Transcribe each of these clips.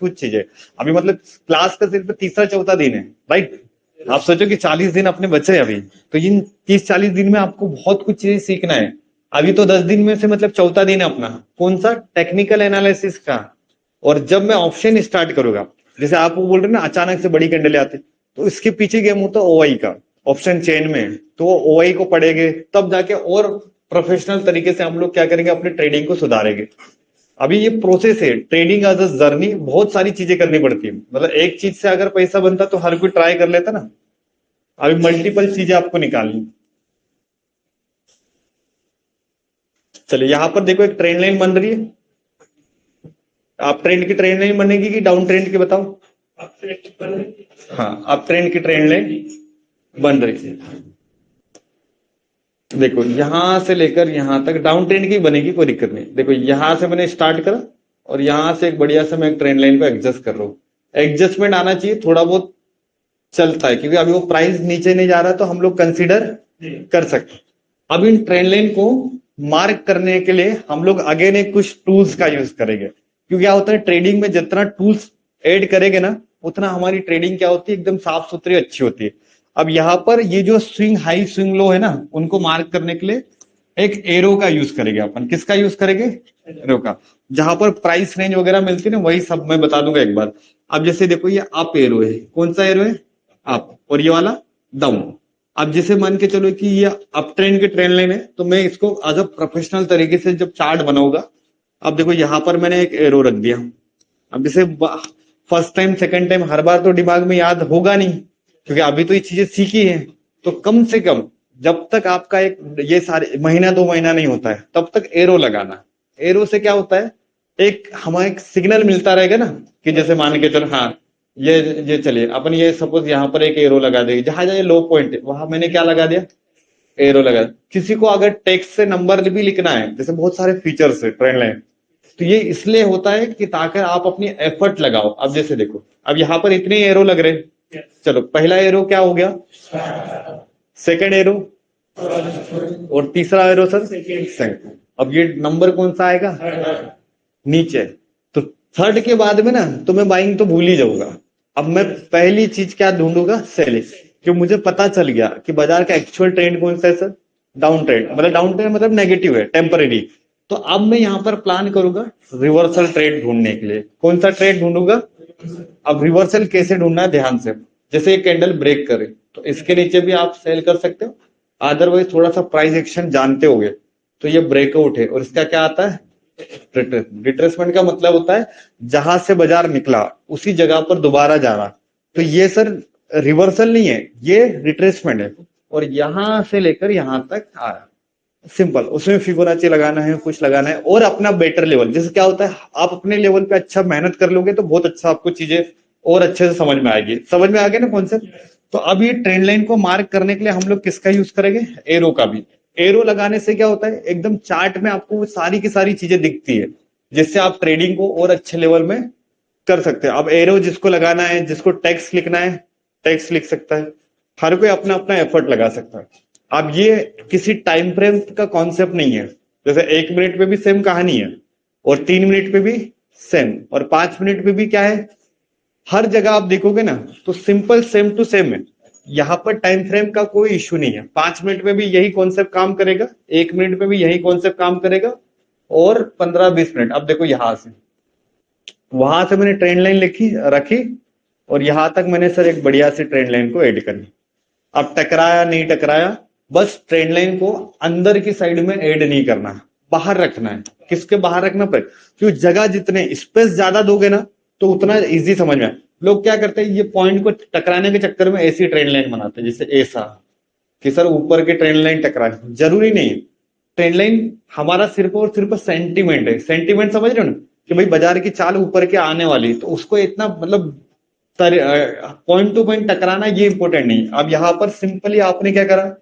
कुछ चीजें। अभी मतलब क्लास का सिर्फ तीसरा चौथा दिन है, राइट? आप सोचो कि 40 दिन अपने बचे अभी, तो इन 30-40 दिन में आपको बहुत कुछ चीजें सीखना है। अभी तो 10 दिन में से मतलब चौथा दिन है अपना, कौन सा? टेक्निकल एनालिसिस का। और जब मैं ऑप्शन स्टार्ट करूंगा, जैसे आप वो बोल रहे हैं ना अचानक से बड़ी कैंडल आते, तो इसके पीछे गेम होता है ओआई का, ऑप्शन चेन में। तो वो ओआई को पढ़ेंगे तब जाके और प्रोफेशनल तरीके से हम लोग क्या करेंगे, अपनी ट्रेडिंग को सुधारेंगे। अभी ये प्रोसेस है, ट्रेडिंग एज अ जर्नी, बहुत सारी चीजें करनी पड़ती है। मतलब एक चीज से अगर पैसा बनता तो हर कोई ट्राई कर लेता ना। अभी मल्टीपल चीजें आपको निकालनी। चलिए यहाँ पर देखो, एक ट्रेंड लाइन बन रही है। आप ट्रेंड की ट्रेंड लाइन बनेगी कि डाउन ट्रेंड की, बताओ? हाँ, अब ट्रेंड की ट्रेंड लाइन बन रही है। देखो यहां से लेकर यहां तक डाउन ट्रेंड की बनेगी, कोई दिक्कत नहीं। देखो यहां से मैंने स्टार्ट करा और यहां से एक बढ़िया से मैं एक ट्रेंड लाइन को एडजस्ट कर रहा हूँ। एडजस्टमेंट आना चाहिए, थोड़ा बहुत चलता है क्योंकि अभी वो प्राइस नीचे नहीं जा रहा, तो हम लोग कंसीडर कर सकते हैं। अब इन ट्रेंड लाइन को मार्क करने के लिए हम लोग अगेन एक कुछ टूल्स का यूज करेंगे, क्योंकि क्या होता है ट्रेडिंग में जितना टूल्स ऐड करेंगे ना, उतना हमारी ट्रेडिंग क्या होती है, एकदम साफ सुथरी अच्छी होती है। अब यहाँ पर ये जो स्विंग हाई स्विंग लो है ना, उनको मार्क करने के लिए एक एरो का यूज करेंगे अपन। किसका यूज करेंगे? एरो का। जहां पर प्राइस रेंज वगैरह मिलती है ना, वही सब मैं बता दूंगा एक बार। अब जैसे देखो ये अप एरो है, कौन सा एरो है? अप। और ये वाला डाउन। अब जैसे मान के चलो कि ये अप ट्रेंड की ट्रेंड लाइन है, तो मैं इसको एज अ प्रोफेशनल तरीके से जब चार्ट बनाऊंगा, अब देखो यहां पर मैंने एक एरो रख दिया। अब जैसे फर्स्ट टाइम सेकंड टाइम हर बार तो दिमाग में याद होगा नहीं, क्योंकि अभी तो ये चीजें सीखी है। तो कम से कम जब तक आपका एक ये सारे महीना 2 महीना नहीं होता है, तब तक एरो लगाना। एरो से क्या होता है, एक हमारा एक सिग्नल मिलता रहेगा ना, कि जैसे मान के चलो, हाँ ये चलिए अपन ये सपोज यहाँ पर एक एरो लगा देंगे, जहां जहां लो पॉइंट है वहां मैंने क्या लगा दिया? एरो लगा। किसी को अगर टेक्स्ट से नंबर भी लिखना है, जैसे बहुत सारे फीचर्स है ट्रेंड लाइन, तो ये इसलिए होता है कि ताकि आप अपनी एफर्ट लगाओ। अब जैसे देखो, अब यहाँ पर इतने एरो लग रहे हैं, चलो पहला एरो क्या हो गया? Second arrow. और तीसरा एरो सर? सेकंड। अब ये नंबर कौन सा आएगा? नीचे। तो थर्ड के बाद में ना, तो मैं बाइंग तो भूल ही जाऊंगा। अब मैं पहली चीज क्या ढूंढूंगा? सेलिंग। कि मुझे पता चल गया कि बाजार का एक्चुअल ट्रेंड कौन सा है सर? Down trend. मतलब डाउन ट्रेंड मतलब नेगेटिव है, टेम्परेरी। तो अब मैं यहां पर प्लान करूंगा रिवर्सल ट्रेड ढूंढने के लिए। कौन सा ट्रेड ढूंढूंगा? अब रिवर्सल कैसे ढूंढना है, ध्यान से। जैसे एक कैंडल ब्रेक करे तो इसके नीचे भी आप सेल कर सकते हो। अदरवाइज थोड़ा सा प्राइस एक्शन जानते होगे, तो ये ब्रेकआउट है और इसका क्या आता है? रिट्रेसमेंट का मतलब होता है जहां से बाजार निकला उसी जगह पर दोबारा जाना। तो ये सर रिवर्सल नहीं है, ये रिट्रेसमेंट है। और यहां से लेकर यहां तक आ रहा, सिंपल। उसमें फिबोनाची लगाना है, कुछ लगाना है, और अपना बेटर लेवल। जैसे क्या होता है, आप अपने लेवल पे अच्छा मेहनत कर लोगे तो बहुत अच्छा आपको चीजें और अच्छे से समझ में आएगी। समझ में आ गया ना कॉन्सेप्ट? तो अब ये ट्रेंड लाइन को मार्क करने के लिए हम लोग किसका यूज करेंगे? एरो का भी। एरो लगाने से क्या होता है, एकदम चार्ट में आपको वो सारी की सारी चीजें दिखती है, जिससे आप ट्रेडिंग को और अच्छे लेवल में कर सकते हैं। अब एरो जिसको लगाना है, जिसको टेक्स्ट लिखना है, टेक्स्ट लिख सकता है। हर कोई अपना अपना एफर्ट लगा सकता है। अब ये किसी टाइम फ्रेम का कॉन्सेप्ट नहीं है। जैसे 1 मिनट पे भी सेम कहानी है, और 3 मिनट पे भी सेम, और 5 मिनट पे भी क्या है। हर जगह आप देखोगे ना, तो सिंपल सेम टू सेम है। यहाँ पर टाइम फ्रेम का कोई इश्यू नहीं है। 5 मिनट में भी यही कॉन्सेप्ट काम करेगा, 1 मिनट में भी यही कॉन्सेप्ट काम करेगा, और 15-20 मिनट। अब देखो यहां से वहां से मैंने ट्रेंड लाइन लिखी रखी, और यहां तक मैंने सर एक बढ़िया सी ट्रेंड लाइन को ऐड कर ली। अब टकराया नहीं टकराया, बस ट्रेंड लाइन को अंदर की साइड में ऐड नहीं करना, बाहर रखना है। किसके बाहर रखना पड़े? क्योंकि जगह जितने स्पेस ज्यादा दोगे ना, तो उतना इजी समझ में आए। लोग क्या करते हैं, ये पॉइंट को टकराने के चक्कर में ऐसी ट्रेंड लाइन बनाते हैं, जैसे ऐसा कि सर ऊपर की ट्रेंड लाइन टकराए। जरूरी नहीं है। ट्रेंड लाइन हमारा सिर्फ और सिर्फ सेंटीमेंट है। सेंटीमेंट समझ रहे हो ना, कि भाई बाजार की चाल ऊपर के आने वाली, तो उसको इतना मतलब पॉइंट टू पॉइंट टकराना ये इंपॉर्टेंट नहीं। अब यहां पर सिंपली आपने क्या करा,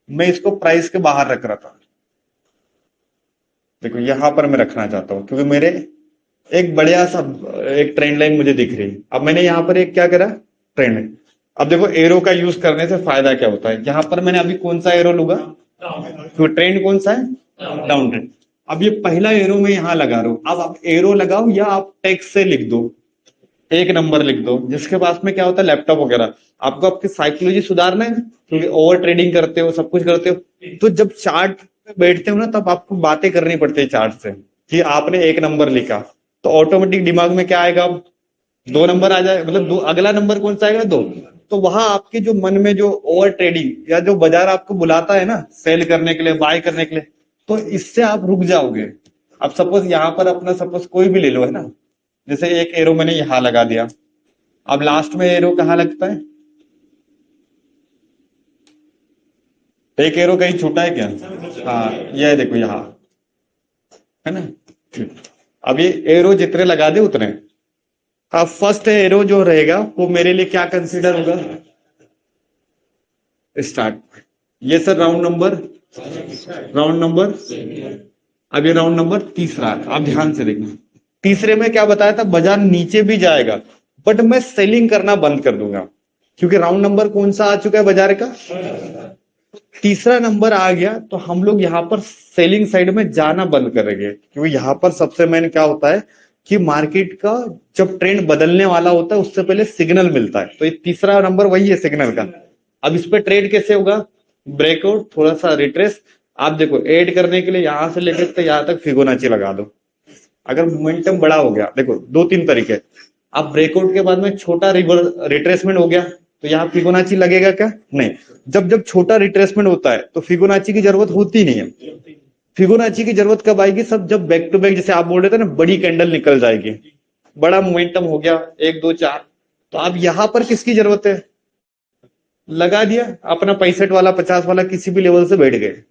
मैं इसको प्राइस के बाहर रख रहा था। देखो यहां पर मैं रखना चाहता हूं, क्योंकि मेरे एक बढ़िया सा एक ट्रेंड लाइन मुझे दिख रही है। अब मैंने यहाँ पर एक क्या करा, ट्रेंड लाइन। अब देखो एरो का यूज करने से फायदा क्या होता है। यहाँ पर मैंने अभी कौन सा एरो लूंगा, तो ट्रेंड कौन सा है? Down trend. अब ये पहला एरो मैं यहाँ लगा रहा हूँ, अब आप एरो लगाओ या आप टेक्स्ट से लिख दो, एक नंबर लिख दो। जिसके पास में क्या होता है लैपटॉप वगैरह, आपको आपकी साइकोलॉजी सुधारना है क्योंकि ओवर ट्रेडिंग करते हो, सब कुछ करते हो, तो जब चार्ट पे बैठते हो ना तब आपको बातें करनी पड़ती है चार्ट से कि आपने एक नंबर लिखा, तो ऑटोमेटिक दिमाग में क्या आएगा, अब दो नंबर आ जाए, मतलब दो, अगला नंबर कौन सा आएगा, दो। तो वहां आपके जो मन में जो ओवर ट्रेडिंग या जो बाजार आपको बुलाता है ना सेल करने के लिए, बाय करने के लिए, तो इससे आप रुक जाओगे। अब सपोज यहाँ पर अपना सपोज कोई भी ले लो, है ना, जैसे एक एरो मैंने यहां लगा दिया, अब लास्ट में एरो कहाँ लगता है, एक एरो कहीं छूटा है क्या, हाँ ये देखो यहाँ, है ना। अब ये एरो जितने लगा दे उतने, अब फर्स्ट एरो जो रहेगा वो मेरे लिए क्या कंसीडर होगा, स्टार्ट। ये sir round number, round number, अब ये राउंड नंबर तीसरा है। आप ध्यान से देखना, तीसरे में क्या बताया था, बाजार नीचे भी जाएगा बट मैं सेलिंग करना बंद कर दूंगा, क्योंकि राउंड नंबर कौन सा आ चुका है बाजार का, तीसरा नंबर आ गया, तो हम लोग यहाँ पर सेलिंग साइड में जाना बंद करेंगे। क्योंकि यहाँ पर सबसे मेन क्या होता है कि मार्केट का जब ट्रेंड बदलने वाला होता है उससे पहले सिग्नल मिलता है, तो ये तीसरा नंबर वही है सिग्नल का। अब इस पे ट्रेड कैसे होगा, ब्रेकआउट, थोड़ा सा रिट्रेस। आप देखो ऐड करने के लिए यहां से लेकर तो यहां तक फिबोनाची लगा दो। अगर मोमेंटम बड़ा हो गया, देखो दो तीन तरीके, आप ब्रेकआउट के बाद में छोटा रिट्रेसमेंट हो गया तो यहाँ फिबोनाची लगेगा क्या, नहीं। जब जब छोटा रिट्रेसमेंट होता है तो फिबोनाची की जरूरत होती नहीं है। फिबोनाची की जरूरत कब आएगी, सब जब बैक टू बैक, जैसे आप बोल रहे थे ना, बड़ी कैंडल निकल जाएगी, बड़ा मोमेंटम हो गया, एक दो चार, तो आप यहां पर किसकी जरूरत है, लगा दिया अपना 65 वाला 50 वाला किसी भी लेवल से बैठ गए।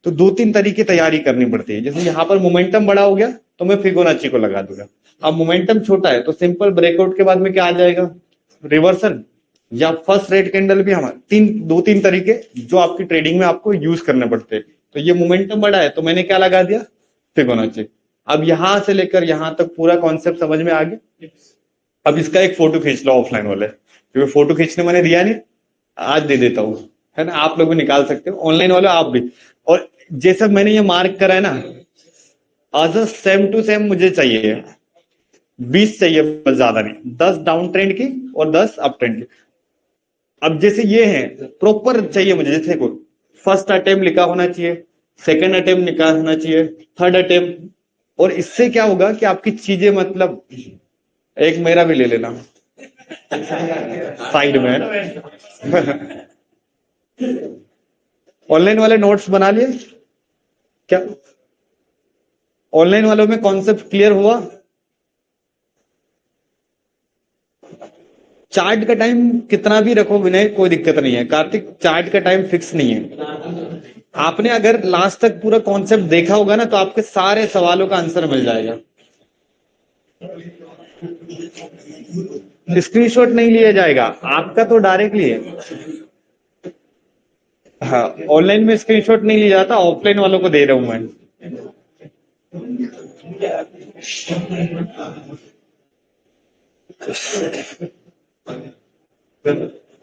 तो दो तीन तरीके तैयारी करनी पड़ती है। जैसे यहाँ पर मोमेंटम बड़ा हो गया तो मैं फिबोनाची को लगा दूंगा। अब मोमेंटम छोटा है तो सिंपल ब्रेकआउट के बाद में क्या आ जाएगा, रिवर्सल या फर्स्ट रेड कैंडल भी। हमारे दो तीन तरीके जो आपकी ट्रेडिंग में आपको यूज करने पड़ते हैं। तो ये मोमेंटम बड़ा है तो मैंने क्या लगा दिया, फिबोनाची। अब यहां से लेकर यहां तक पूरा कॉन्सेप्ट समझ में आ गया। अब इसका एक फोटो खींच लो ऑफलाइन वाले, क्योंकि फोटो खींचने मैंने दिया नहीं, आज दे देता हूँ, है ना। आप लोग भी निकाल सकते हो, ऑनलाइन वाले आप भी। और जैसा मैंने ये मार्क करा है ना, आज सेम टू सेम मुझे चाहिए 20 चाहिए, बस ज्यादा नहीं, 10 डाउन ट्रेंड की और 10 अप ट्रेंड की। अब जैसे ये है प्रॉपर चाहिए मुझे, जैसे को फर्स्ट अटेम्प्ट लिखा होना चाहिए, सेकंड अटेम्प्ट लिखा होना चाहिए, थर्ड अटेम्प्ट। और इससे क्या होगा कि आपकी चीजें, मतलब एक मेरा भी ले लेना साइड में ऑनलाइन वाले नोट्स बना लिए क्या, ऑनलाइन वालों में कॉन्सेप्ट क्लियर हुआ। चार्ट का टाइम कितना भी रखो विनय, कोई दिक्कत नहीं है। कार्तिक, चार्ट का टाइम फिक्स नहीं है। आपने अगर लास्ट तक पूरा कॉन्सेप्ट देखा होगा ना तो आपके सारे सवालों का आंसर मिल जाएगा। स्क्रीनशॉट नहीं लिया जाएगा आपका, तो डायरेक्टली है। हाँ, ऑनलाइन में स्क्रीनशॉट नहीं लिया जाता, ऑफलाइन वालों को दे रहा हूं मैं।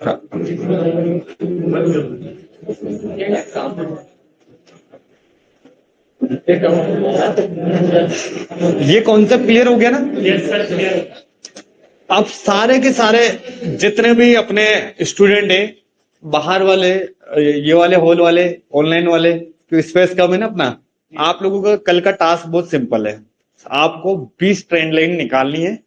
हाँ। ये कॉन्सेप्ट क्लियर हो गया ना। अब सारे के सारे जितने भी अपने स्टूडेंट हैं, बाहर वाले, ये वाले हॉल वाले, ऑनलाइन वाले, क्योंकि स्पेस कम है ना अपना, आप लोगों का कल का टास्क बहुत सिंपल है। आपको 20 ट्रेंड लाइन निकालनी है,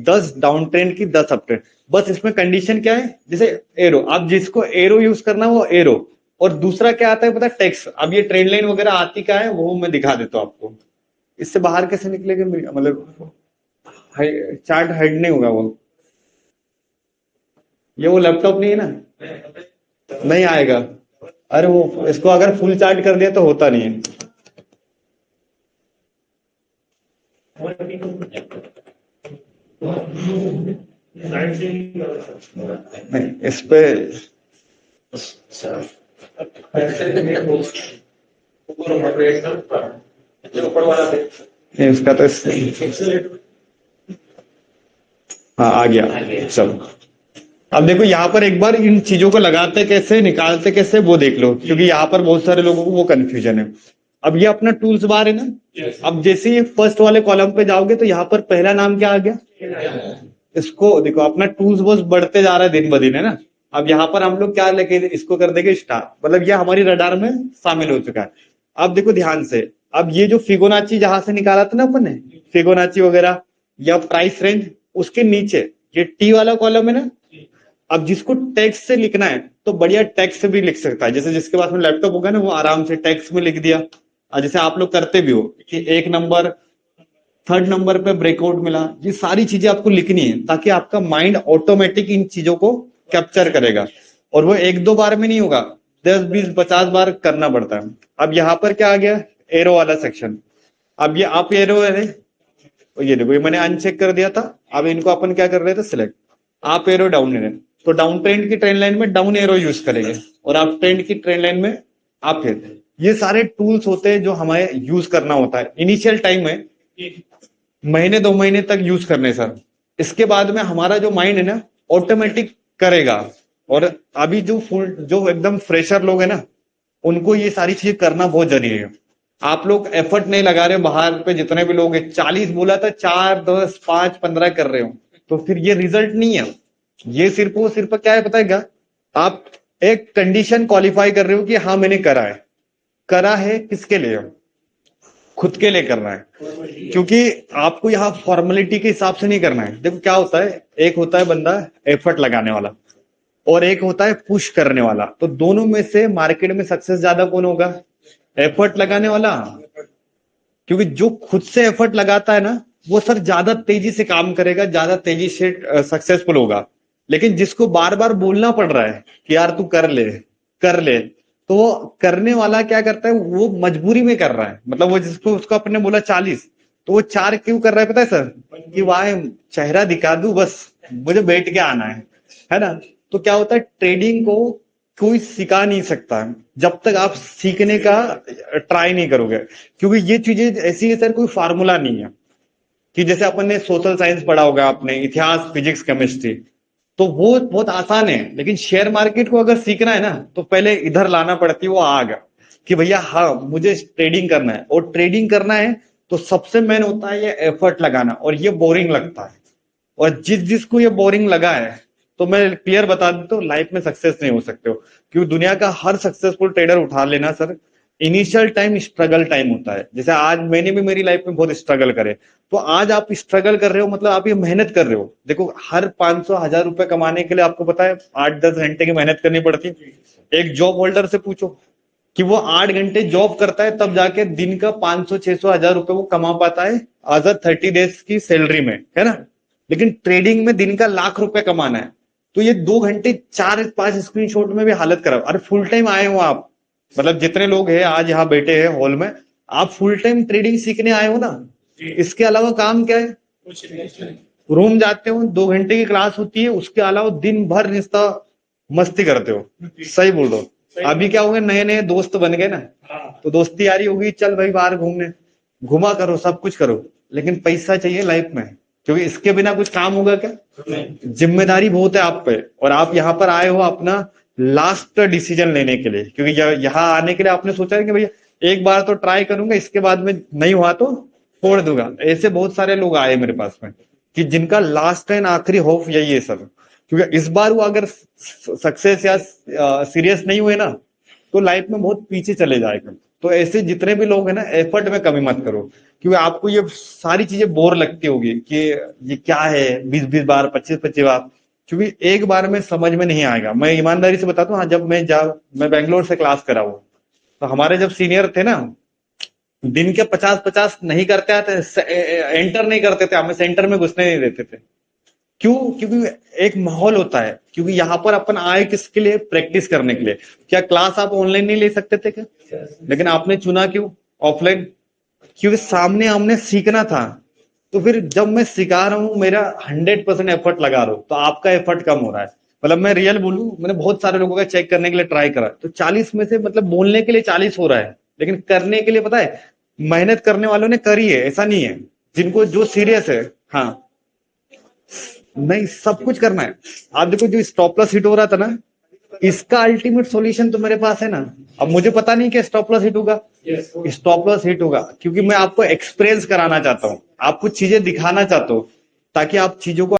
10 डाउन ट्रेंड की, 10 अप ट्रेंड। बस इसमें कंडीशन क्या है, जैसे एरो, आप जिसको एरो यूज करना वो एरो, और दूसरा क्या आता है पता है, टेक्स्ट। अब ये ट्रेंड लाइन वगैरह आती क्या है वो मैं दिखा देता हूँ आपको। इससे बाहर कैसे निकलेगा, मतलब चार्ट हाइड नहीं होगा वो, ये वो लैपटॉप नहीं है ना, नहीं आएगा। अरे वो इसको अगर फुल चार्ज कर दिया तो होता नहीं है। नहीं, इस पे इसका तो हाँ आ गया। चलो अब देखो यहाँ पर एक बार इन चीजों को लगाते कैसे, निकालते कैसे, वो देख लो, क्योंकि यहाँ पर बहुत सारे लोगों को वो कंफ्यूजन है। अब ये अपना टूल्स बार है ना। अब जैसे ये फर्स्ट वाले कॉलम पे जाओगे तो यहाँ पर पहला नाम क्या आ गया। इसको देखो, अपना टूल्स बॉक्स बढ़ते जा रहा है दिन ब दिन, है ना। अब यहाँ पर हम लोग क्या लेके इसको कर देंगे स्टार, मतलब ये हमारी रडार में शामिल हो चुका है। अब देखो ध्यान से, अब ये जो फिबोनाची जहां से निकाला था ना अपन ने, फिबोनाची वगैरह या प्राइस रेंज, उसके नीचे ये टी वाला कॉलम है ना। अब जिसको टेक्स्ट से लिखना है तो बढ़िया टेक्स्ट से भी लिख सकता है, जैसे जिसके पास में लैपटॉप होगा ना वो आराम से टेक्स्ट में लिख दिया। और जैसे आप लोग करते भी हो कि एक नंबर, थर्ड नंबर पे ब्रेकआउट मिला, ये सारी चीजें आपको लिखनी है ताकि आपका माइंड ऑटोमेटिक इन चीजों को कैप्चर करेगा। और वो एक दो बार में नहीं होगा, 10 20 50 बार करना पड़ता है। अब यहाँ पर क्या आ गया, एरो वाला सेक्शन। अब ये आप एरो है, ये देखो ये मैंने अनचेक कर दिया था। अब इनको अपन क्या कर रहे थे, सिलेक्ट। आप एरो डाउन है तो डाउन ट्रेंड की ट्रेंड लाइन में डाउन एरो यूज करेंगे, और आप ट्रेंड की ट्रेंड लाइन में आप फिर। ये सारे टूल्स होते हैं जो हमें यूज करना होता है इनिशियल टाइम में, महीने 2 महीने तक यूज करने सर। इसके बाद में हमारा जो माइंड है ना ऑटोमेटिक करेगा। और अभी जो एकदम फ्रेशर लोग है ना, उनको ये सारी चीजें करना बहुत जरूरी है। आप लोग एफर्ट नहीं लगा रहे हो, बाहर पे जितने भी लोग हैं 40 बोला था, 4 10 5 15 कर रहे हो, तो फिर ये रिजल्ट नहीं है। ये सिर्फ क्या है पता है क्या, आप एक कंडीशन क्वालिफाई कर रहे हो कि हाँ मैंने करा है किसके लिए, खुद के लिए करना है। क्योंकि आपको यहाँ फॉर्मेलिटी के हिसाब से नहीं करना है। देखो क्या होता है, एक होता है बंदा एफर्ट लगाने वाला और एक होता है पुश करने वाला। तो दोनों में से मार्केट में सक्सेस ज्यादा कौन होगा, एफर्ट लगाने वाला। क्योंकि जो खुद से एफर्ट लगाता है ना वो सर ज्यादा तेजी से काम करेगा, ज्यादा तेजी से सक्सेसफुल होगा। लेकिन जिसको बार बार बोलना पड़ रहा है कि यार तू कर ले, तो वो करने वाला क्या करता है, वो मजबूरी में कर रहा है। मतलब वो जिसको उसको अपने बोला 40, तो वो 4 क्यों कर रहा है पता है सर, कि वाह चेहरा दिखा दूं बस, मुझे बैठ के आना है ना। तो क्या होता है, ट्रेडिंग को कोई सिखा नहीं सकता जब तक आप सीखने का ट्राई नहीं करोगे। क्योंकि ये चीजें ऐसी है सर, कोई फार्मूला नहीं है कि जैसे अपन ने सोशल साइंस पढ़ा होगा, आपने इतिहास, फिजिक्स, केमिस्ट्री, तो वो बहुत आसान है। लेकिन शेयर मार्केट को अगर सीखना है ना तो पहले इधर लाना पड़ती है वो आग, कि भैया हाँ मुझे ट्रेडिंग करना है। और ट्रेडिंग करना है तो सबसे मेन होता है ये एफर्ट लगाना, और ये बोरिंग लगता है। और जिसको ये बोरिंग लगा है, तो मैं क्लियर बता देता हूँ, लाइफ में सक्सेस नहीं हो सकते हो। क्योंकि दुनिया का हर सक्सेसफुल ट्रेडर उठा लेना sir, initial time struggle time होता है। जैसे आज मैंने भी मेरी लाइफ में बहुत स्ट्रगल करे, तो आज आप स्ट्रगल कर रहे हो मतलब आप ये मेहनत कर रहे हो। देखो हर 500 1000 रुपए कमाने के लिए आपको पता है 8-10 घंटे की मेहनत करनी पड़ती है। एक जॉब होल्डर से पूछो कि वो 8 घंटे जॉब करता है तब जाके दिन का 500 600 1000 रुपए वो कमा पाता है आज 30 डेज की सैलरी में, है ना। लेकिन ट्रेडिंग में दिन का लाख रुपए कमाना है, तो ये 2 घंटे 4-5 स्क्रीनशॉट में भी हालत खराब। अरे फुल टाइम आए हो आप, मतलब जितने लोग हैं आज यहाँ बैठे हैं हॉल में, आप फुल टाइम ट्रेडिंग सीखने आए हो ना। इसके अलावा काम क्या है, रूम जाते हो 2 घंटे की क्लास होती है, उसके अलावा दिन भर रिश्ता मस्ती करते हो। सही बोल रहे हो। अभी क्या होगा, नए नए दोस्त बन गए ना, तो दोस्ती यारी होगी, चल भाई बाहर घूमने, घुमा करो, सब कुछ करो, लेकिन पैसा चाहिए लाइफ में। क्योंकि इसके बिना कुछ काम होगा क्या, जिम्मेदारी बहुत है आप पे। और आप यहाँ पर आए हो अपना लास्ट डिसीजन लेने के लिए। क्योंकि यहाँ आने के लिए आपने सोचा है कि भैया एक बार तो ट्राई करूंगा, इसके बाद में नहीं हुआ तो छोड़ दूंगा। ऐसे बहुत सारे लोग आए मेरे पास में कि जिनका लास्ट एंड आखिरी होप यही है सर। क्योंकि इस बार वो अगर सक्सेस या सीरियस नहीं हुए ना तो लाइफ में बहुत पीछे चले जाएगा। तो ऐसे जितने भी लोग हैं ना, एफर्ट में कमी मत करो। क्योंकि आपको ये सारी चीजें बोर लगती होगी कि ये क्या है, 20-20 बार, 25-25 बार, क्योंकि एक बार में समझ में नहीं आएगा। मैं ईमानदारी से बताता हूँ, हाँ जब मैं बेंगलोर से क्लास करा हुआ, तो हमारे जब सीनियर थे ना, दिन के 50-50 नहीं करते आते, एंटर नहीं करते थे, हमें सेंटर में घुसने नहीं देते थे। क्यों, क्योंकि एक माहौल होता है। क्योंकि यहाँ पर अपन आए किसके लिए, प्रैक्टिस करने के लिए। क्या क्लास आप ऑनलाइन नहीं ले सकते थे क्या, लेकिन आपने चुना क्यों ऑफलाइन, क्योंकि सामने हमने सीखना था। तो फिर जब मैं सिखा रहा हूँ, मेरा 100% एफर्ट लगा रहा हूँ, तो आपका एफर्ट कम हो रहा है। मतलब मैं रियल बोलूं, मैंने बहुत सारे लोगों का चेक करने के लिए ट्राई करा, तो 40 में से मतलब बोलने के लिए 40 हो रहा है, लेकिन करने के लिए पता है, मेहनत करने वालों ने करी है, ऐसा नहीं है। जिनको जो सीरियस है, हाँ नहीं सब कुछ करना है। आप देखो जो स्टॉप लॉस हिट हो रहा था ना, इसका अल्टीमेट सॉल्यूशन तो मेरे पास है ना। अब मुझे पता नहीं कि स्टॉप लॉस हिट होगा, स्टॉप लॉस हिट होगा, क्योंकि मैं आपको एक्सपीरियंस कराना चाहता हूँ, आप कुछ चीजें दिखाना चाहता हूँ, ताकि आप चीजों को